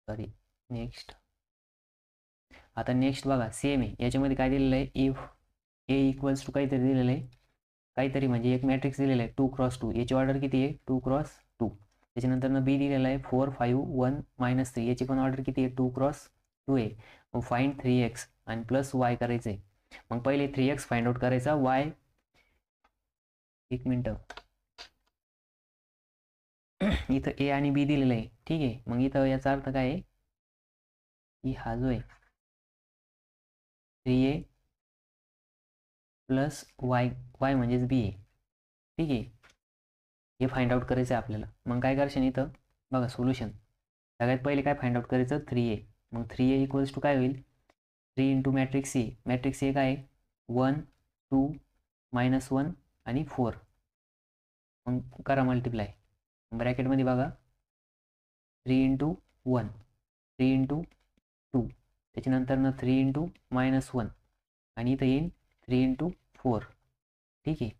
Sorry next. आता next बघा same आहे, याच्यामध्ये काय दिलेलं आहे, इफ ए इक्वल्स टू काहीतरी दिलेलं आहे, काहीतरी म्हणजे एक मॅट्रिक्स दिलेला आहे 2x2, याची ऑर्डर किती आहे 2x2. त्याच्यानंतर बी दिलेला आहे 4 5 1 -3, याची पण ऑर्डर किती आहे 2x2 आहे. मग फाइंड 3x आणि प्लस वाय करायचं आहे. मग पहिले 3x फाइंड आउट करायचा, वाय एक मिनटं इथं ए आणि बी दिलेलं आहे, ठीक आहे. मग इथं याचा अर्थ काय आहे की हा जो आहे 3a प्लस वाय, वाय म्हणजेच बी आहे, ठीक आहे. हे फाइंड आउट करायचं आहे आपल्याला. मग काय करशील इथं बघा सोल्युशन. सगळ्यात पहिले काय फाइंड आउट करायचं 3a. मग 3a इक्वल्स टू काय होईल 3 इंटू मॅट्रिक्स ए. मॅट्रिक्स ए काय 1 2 -1 आणि 4. मग करा मल्टिप्लाय ब्रॅकेटमध्ये बघा 3 इंटू 1 3 इंटू 2, त्याच्यानंतर 3 इंटू -1 आणि इथं येईल 3 इंटू 4, ठीक आहे.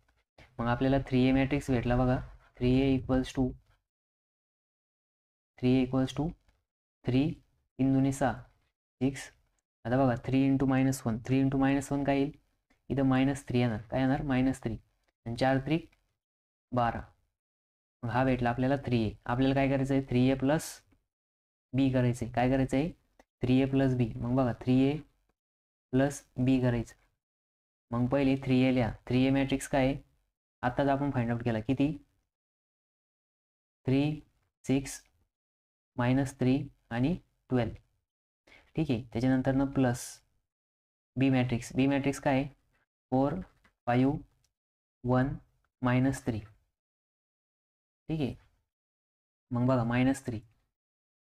मग आपल्याला 3a मॅट्रिक्स भेटला बघा. 3a इक्वल्स टू 3 3 दुनी 6 6. आता बघा 3 इंटू -1 3 इंटू -1 काय येईल इथं -3 येणार, काय येणार -3 आणि 4 त्रिक 12. मग हा भेटला आपल्याला 3a. आपल्याला काय करायचं आहे 3a प्लस बी करायचं आहे. काय करायचं आहे 3a प्लस बी. मग बघा 3a प्लस बी करायचं. मग पहिले 3a लिहा. 3a मॅट्रिक्स काय आहे आत्ताच आपण फाइंड आउट केला किती 3 6 -3 आणि 12, ठीक आहे. त्याच्यानंतर प्लस बी मॅट्रिक्स. बी मॅट्रिक्स काय आहे 4 5 1 -3, ठीक आहे. मग बघा -3.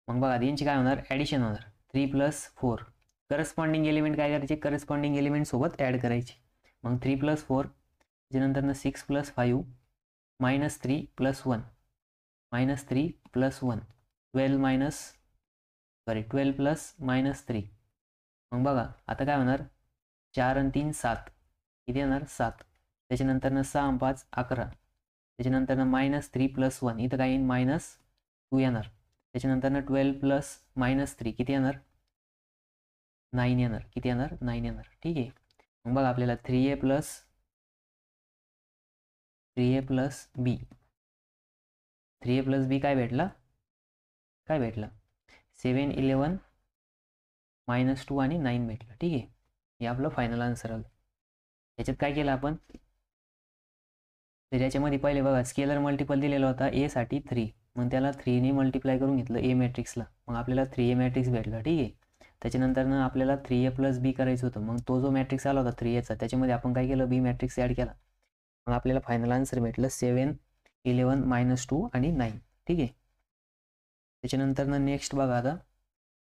मग बघा यांची काय होणार ॲडिशन होणार 3 + 4. करस्पॉन्डिंग एलिमेंट काय करायचे करस्पॉन्डिंग एलिमेंट सोबत ॲड करायचे. मग 3 + 4 त्याच्यानंतर 6 + 5 -3 + 1 -3 + 1 12 + -3. मग बघा आता काय होणार 4 आणि 3 7, किती येणार 7. त्याच्यानंतर 6 आणि 5 11. त्याच्यानंतर -3 + 1 इथं काय येईल -2 येणार. त्याच्यानंतर 12 + -3 किती येणार 9 येणार. किती येणार 9 येणार, ठीक आहे. मग बघा आपल्याला 3a प्लस बी 3a प्लस बी काय भेटला 7 11 -2 आणि 9 भेटला, ठीक आहे. हे आपलं फायनल आन्सर आलं. याच्यात काय केलं आपण तर याच्यामध्ये पहिले बघा स्केलर मल्टिपल दिलेला होता ए साठी 3. मग त्याला 3 ने मल्टिप्लाय करून घेतलं ए मॅट्रिक्सला. मग आपल्याला 3a मॅट्रिक्स भेटला, ठीक आहे. त्याच्यानंतर आपल्याला 3a प्लस बी करायचं होतं. मग तो जो मॅट्रिक्स आला होता 3aचा त्याच्यामध्ये आपण काय केलं बी मॅट्रिक्स ॲड केला. मग आपल्याला फायनल आन्सर भेटलं 7 11 -2 आणि 9, ठीक आहे. त्याच्यानंतर नेक्स्ट बघा आता